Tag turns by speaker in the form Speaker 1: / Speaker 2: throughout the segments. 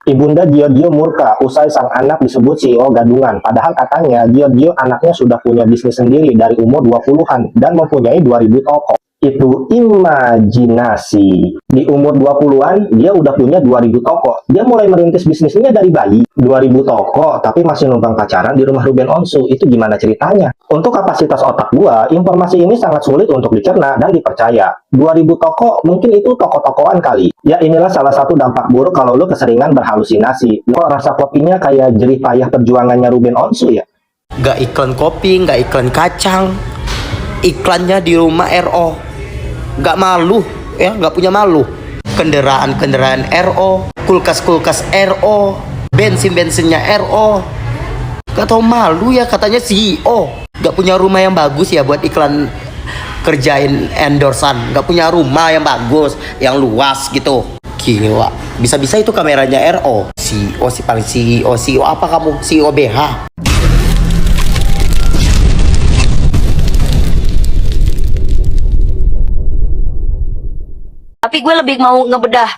Speaker 1: Ibunda Gio murka usai sang anak disebut CEO gadungan. Padahal katanya Gio anaknya sudah punya bisnis sendiri dari umur 20-an dan mempunyai 2000 toko. Itu imajinasi. Di umur 20-an, dia udah punya 2000 toko. Dia mulai merintis bisnisnya dari bayi. 2000 toko, tapi masih numpang pacaran di rumah Ruben Onsu. Itu gimana ceritanya? Untuk kapasitas otak gua, informasi ini sangat sulit untuk dicerna dan dipercaya. 2000 toko, mungkin itu toko-tokoan kali. Ya inilah salah satu dampak buruk kalau lu keseringan berhalusinasi. Kok rasa kopinya kayak jerih payah perjuangannya Ruben Onsu ya?
Speaker 2: Gak iklan kopi, gak iklan kacang. Iklannya di rumah RO. Gak malu, ya gak punya malu. Kendaraan-kendaraan RO, kulkas-kulkas RO, bensin-bensinnya RO. Gak tau malu ya, katanya CEO. Gak punya rumah yang bagus ya buat iklan kerjain endorsan. Gak punya rumah yang bagus, yang luas gitu. Gila, bisa-bisa itu kameranya RO. CEO sih paling CEO. CEO apa kamu? CEO BH.
Speaker 3: Tapi gue lebih mau ngebedah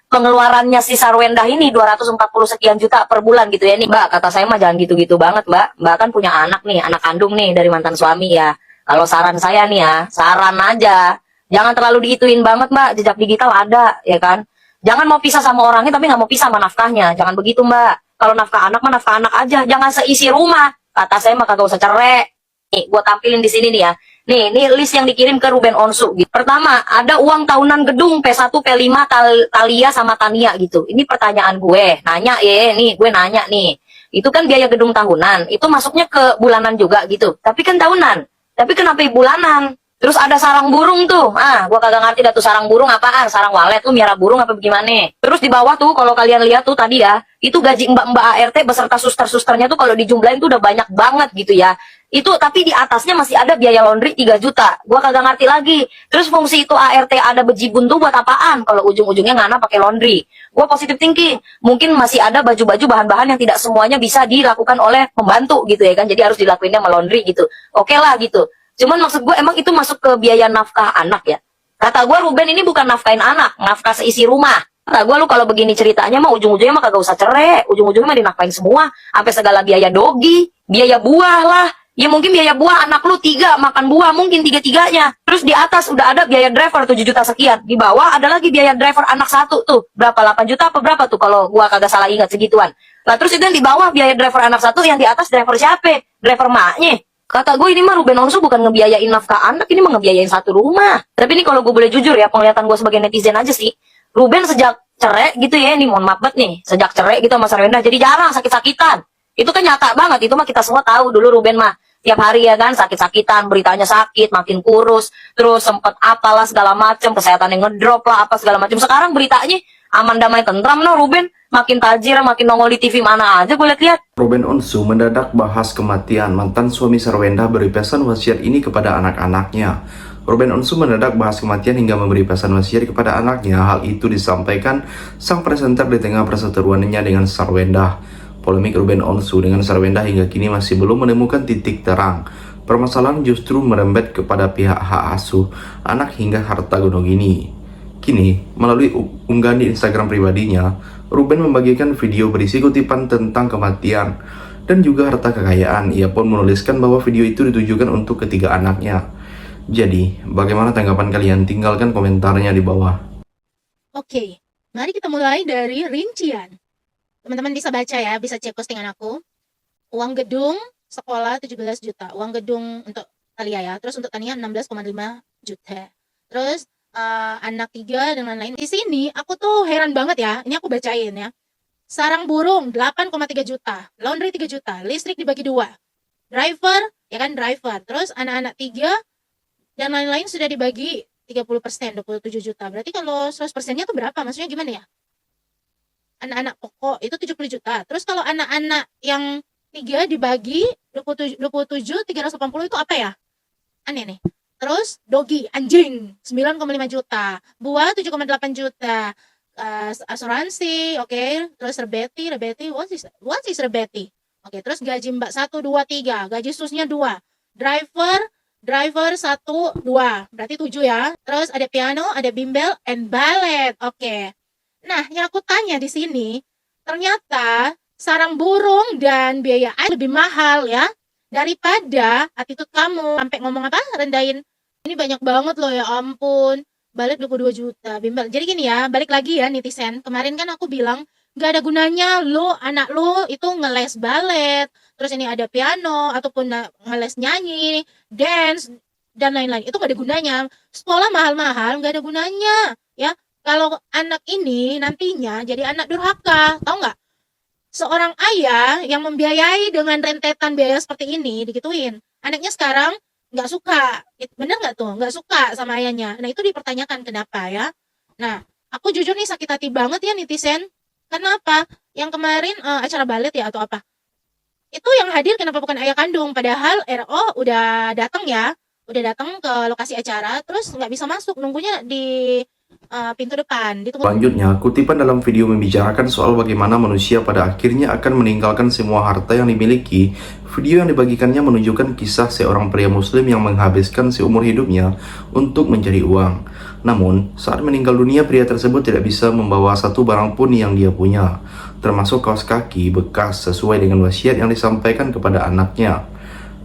Speaker 3: pengeluarannya si Sarwendah ini 240 sekian juta per bulan gitu ya nih Mbak. Kata saya mah jangan gitu-gitu banget Mbak. Mbak kan punya anak nih, anak kandung nih dari mantan suami ya. Kalau saran saya nih ya, saran aja. Jangan terlalu diituin banget Mbak, jejak digital ada ya kan. Jangan mau pisah sama orangnya tapi nggak mau pisah sama nafkahnya. Jangan begitu Mbak. Kalau nafkah anak mah nafkah anak aja, jangan seisi rumah. Kata saya mah kagak usah cerai. Nih, gue tampilin di sini nih ya. Nih list yang dikirim ke Ruben Onsu. Gitu. Pertama, ada uang tahunan gedung P1, P5, Thalia sama Tania gitu. Ini pertanyaan gue. Nanya ya, nih gue nanya nih. Itu kan biaya gedung tahunan. Itu masuknya ke bulanan juga gitu. Tapi kan tahunan. Tapi kenapa bulanan? Terus ada sarang burung tuh. Gue kagak ngerti dah tuh sarang burung apaan. Sarang walet tuh miara burung apa bagaimana. Terus di bawah tuh kalau kalian lihat tuh tadi ya. Itu gaji mbak-mbak ART beserta suster-susternya tuh kalau dijumlahin tuh udah banyak banget gitu ya. Itu tapi di atasnya masih ada biaya laundry 3 juta. Gua kagak ngerti lagi. Terus fungsi itu ART ada bejibun tuh buat apaan? Kalau ujung-ujungnya ngana pakai laundry. Gua positive thinking. Mungkin masih ada baju-baju bahan-bahan yang tidak semuanya bisa dilakukan oleh pembantu gitu ya kan. Jadi harus dilakuinnya sama laundry gitu. Oke lah gitu. Cuman maksud gue emang itu masuk ke biaya nafkah anak ya. Kata gue Ruben ini bukan nafkahin anak, nafkah seisi rumah. Kata gue lu kalau begini ceritanya mah ujung-ujungnya mah kagak usah cerai. Ujung-ujungnya mah dinafkahin semua. Sampai segala biaya dogi, biaya buah lah. Ya mungkin biaya buah anak lu 3 makan buah mungkin 3-3-nya. Terus di atas udah ada biaya driver 7 juta sekian. Di bawah ada lagi biaya driver anak 1 tuh. Berapa 8 juta apa berapa tuh kalau gua kagak salah ingat segituan. Lah terus itu yang di bawah biaya driver anak 1, yang di atas driver siapa? Driver maknya. Kata gue ini mah Ruben Onsu bukan ngebiayain nafkah anak, ini mah ngebiayain satu rumah. Tapi ini kalau gue boleh jujur ya, penglihatan gue sebagai netizen aja sih. Ruben sejak cerai gitu ya, ini mohon maaf banget nih. Sejak cerai gitu sama Sarwendah, jadi jarang sakit-sakitan. Itu kan nyata banget, itu mah kita semua tahu dulu Ruben mah. Tiap hari ya kan sakit-sakitan, beritanya sakit, makin kurus, terus sempet apalah segala macam, kesehatannya ngedrop lah apa segala macam. Sekarang beritanya aman damai tentram no Ruben, makin tajir, makin nongol di TV mana aja gue lihat-lihat.
Speaker 4: Ruben Onsu mendadak bahas kematian mantan suami Sarwendah beri pesan wasiat ini kepada anak-anaknya. Ruben Onsu mendadak bahas kematian hingga memberi pesan wasiat kepada anaknya. Hal itu disampaikan sang presenter di tengah perseteruannya dengan Sarwendah. Polemik Ruben Onsu dengan Sarwendah hingga kini masih belum menemukan titik terang. Permasalahan justru merembet kepada pihak hak asuh anak hingga harta gunung ini. Kini, melalui unggahan di Instagram pribadinya, Ruben membagikan video berisi kutipan tentang kematian dan juga harta kekayaan. Ia pun menuliskan bahwa video itu ditujukan untuk ketiga anaknya. Jadi, bagaimana tanggapan kalian? Tinggalkan komentarnya di bawah.
Speaker 5: Oke, mari kita mulai dari rincian. Teman-teman bisa baca ya, bisa cek postingan aku. Uang gedung sekolah 17 juta. Uang gedung untuk Thalia ya. Terus untuk Tania 16,5 juta. Terus anak 3 dan lain-lain. Di sini aku tuh heran banget ya. Ini aku bacain ya. Sarang burung 8,3 juta. Laundry 3 juta. Listrik dibagi 2. Driver, ya kan driver. Terus anak-anak 3 dan lain-lain sudah dibagi 30%, 27 juta. Berarti kalau 100%-nya tuh berapa? Maksudnya gimana ya? Anak-anak pokok itu 70 juta. Terus kalau anak-anak yang 3 dibagi 27 380 itu apa ya? Aneh nih. Terus dogi, anjing 9,5 juta. Buah 7,8 juta. Asuransi, oke. Terus rebeti, what is rebeti? Oke, terus gaji mbak 1, 2, 3. Gaji susnya 2. Driver 1, 2. Berarti 7 ya. Terus ada piano, ada bimbel, and ballet. Oke. Nah, yang aku tanya di sini, ternyata sarang burung dan biaya air lebih mahal ya daripada attitude kamu. Sampai ngomong apa? Rendahin. Ini banyak banget loh, ya ampun. Balik 22 juta, bimbel. Jadi gini ya, balik lagi ya netizen. Kemarin kan aku bilang, gak ada gunanya lo, anak lo itu ngeles balet, terus ini ada piano, ataupun ngeles nyanyi, dance, dan lain-lain. Itu gak ada gunanya. Sekolah mahal-mahal, gak ada gunanya. Ya, kalau anak ini nantinya jadi anak durhaka, tahu nggak? Seorang ayah yang membiayai dengan rentetan biaya seperti ini, digituin. Anaknya sekarang nggak suka, bener nggak tuh? Nggak suka sama ayahnya. Nah itu dipertanyakan kenapa ya. Nah aku jujur nih sakit hati banget ya netizen. Kenapa? Yang kemarin acara balet ya atau apa? Itu yang hadir kenapa bukan ayah kandung? Padahal RO udah datang ya, udah datang ke lokasi acara, terus nggak bisa masuk, nunggunya di pintu depan.
Speaker 4: Selanjutnya, kutipan dalam video membicarakan soal bagaimana manusia pada akhirnya akan meninggalkan semua harta yang dimiliki. Video yang dibagikannya menunjukkan kisah seorang pria muslim yang menghabiskan seumur hidupnya untuk mencari uang. Namun, saat meninggal dunia, pria tersebut tidak bisa membawa satu barang pun yang dia punya, termasuk kaos kaki bekas sesuai dengan wasiat yang disampaikan kepada anaknya.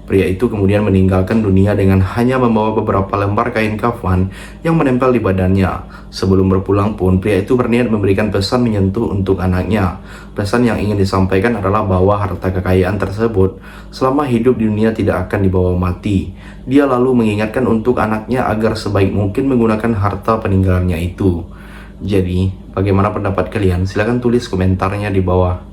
Speaker 4: Pria itu kemudian meninggalkan dunia dengan hanya membawa beberapa lembar kain kafan yang menempel di badannya. Sebelum berpulang pun, pria itu berniat memberikan pesan menyentuh untuk anaknya. Pesan yang ingin disampaikan adalah bahwa harta kekayaan tersebut selama hidup di dunia tidak akan dibawa mati. Dia lalu mengingatkan untuk anaknya agar sebaik mungkin menggunakan harta peninggalannya itu. Jadi, bagaimana pendapat kalian? Silahkan tulis komentarnya di bawah.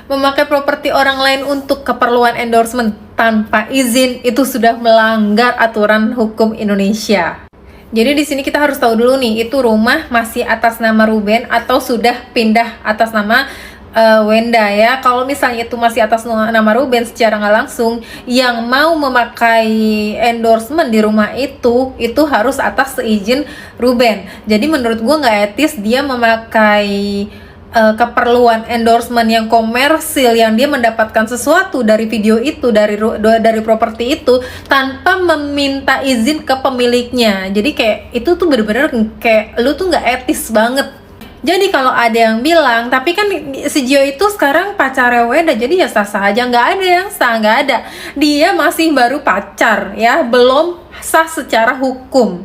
Speaker 6: Memakai properti orang lain untuk keperluan endorsement tanpa izin itu sudah melanggar aturan hukum Indonesia. Jadi di sini kita harus tahu dulu nih, itu rumah masih atas nama Ruben atau sudah pindah atas nama Wenda ya. Kalau misalnya itu masih atas nama Ruben secara nggak langsung, yang mau memakai endorsement di rumah itu harus atas seizin Ruben. Jadi menurut gue nggak etis dia memakai keperluan endorsement yang komersil, yang dia mendapatkan sesuatu dari video itu, dari properti itu tanpa meminta izin ke pemiliknya. Jadi kayak itu tuh bener-bener kayak lu tuh nggak etis banget. Jadi kalau ada yang bilang, tapi kan si Gio itu sekarang pacarnya Wenda, jadi ya sah-sah aja. Nggak ada yang sah, nggak ada. Dia masih baru pacar ya, belum sah secara hukum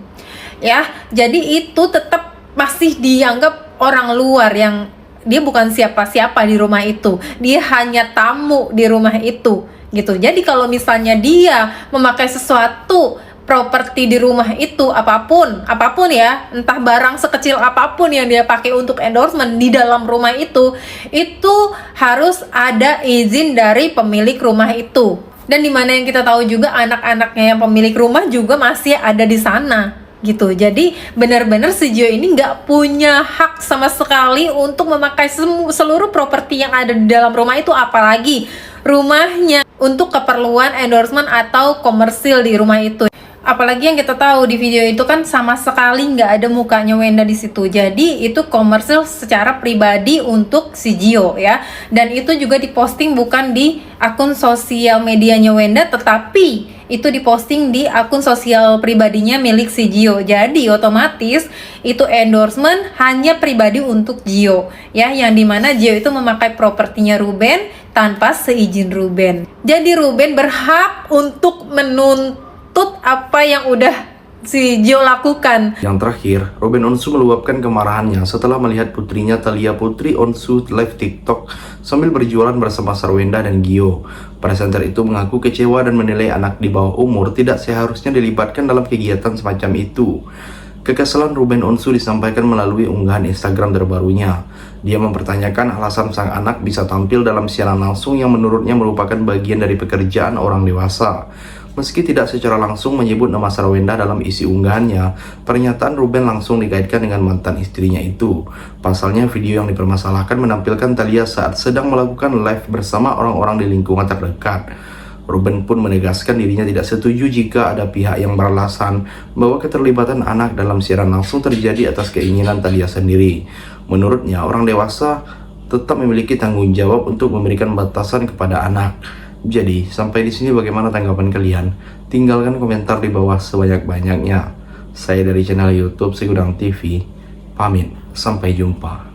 Speaker 6: ya. Jadi itu tetap masih dianggap orang luar, yang dia bukan siapa-siapa di rumah itu. Dia hanya tamu di rumah itu gitu. Jadi kalau misalnya dia memakai sesuatu properti di rumah itu, apapun ya, entah barang sekecil apapun yang dia pakai untuk endorsement di dalam rumah itu harus ada izin dari pemilik rumah itu. Dan dimana yang kita tahu juga anak-anaknya yang pemilik rumah juga masih ada di sana gitu. Jadi benar-benar si Gio ini nggak punya hak sama sekali untuk memakai seluruh properti yang ada di dalam rumah itu, apalagi rumahnya untuk keperluan endorsement atau komersil di rumah itu. Apalagi yang kita tahu di video itu kan sama sekali nggak ada mukanya Wenda di situ. Jadi itu komersil secara pribadi untuk si Gio ya. Dan itu juga diposting bukan di akun sosial medianya Wenda, tetapi itu diposting di akun sosial pribadinya milik si Gio. Jadi otomatis itu endorsement hanya pribadi untuk Gio ya, yang dimana Gio itu memakai propertinya Ruben tanpa seizin Ruben. Jadi Ruben berhak untuk menuntut apa yang udah si Gio lakukan.
Speaker 4: Yang terakhir, Ruben Onsu meluapkan kemarahannya setelah melihat putrinya Thalia Putri Onsu live TikTok sambil berjualan bersama Sarwenda dan Gio. Presenter itu mengaku kecewa dan menilai anak di bawah umur tidak seharusnya dilibatkan dalam kegiatan semacam itu. Kekesalan Ruben Onsu disampaikan melalui unggahan Instagram terbarunya. Dia mempertanyakan alasan sang anak bisa tampil dalam siaran langsung yang menurutnya merupakan bagian dari pekerjaan orang dewasa. Meski tidak secara langsung menyebut nama Sarwenda dalam isi unggahannya, pernyataan Ruben langsung dikaitkan dengan mantan istrinya itu. Pasalnya, video yang dipermasalahkan menampilkan Thalia saat sedang melakukan live bersama orang-orang di lingkungan terdekat. Ruben pun menegaskan dirinya tidak setuju jika ada pihak yang beralasan bahwa keterlibatan anak dalam siaran langsung terjadi atas keinginan Thalia sendiri. Menurutnya, orang dewasa tetap memiliki tanggung jawab untuk memberikan batasan kepada anak. Jadi, sampai di sini bagaimana tanggapan kalian? Tinggalkan komentar di bawah sebanyak-banyaknya. Saya dari channel YouTube Segudang TV, pamit. Sampai jumpa.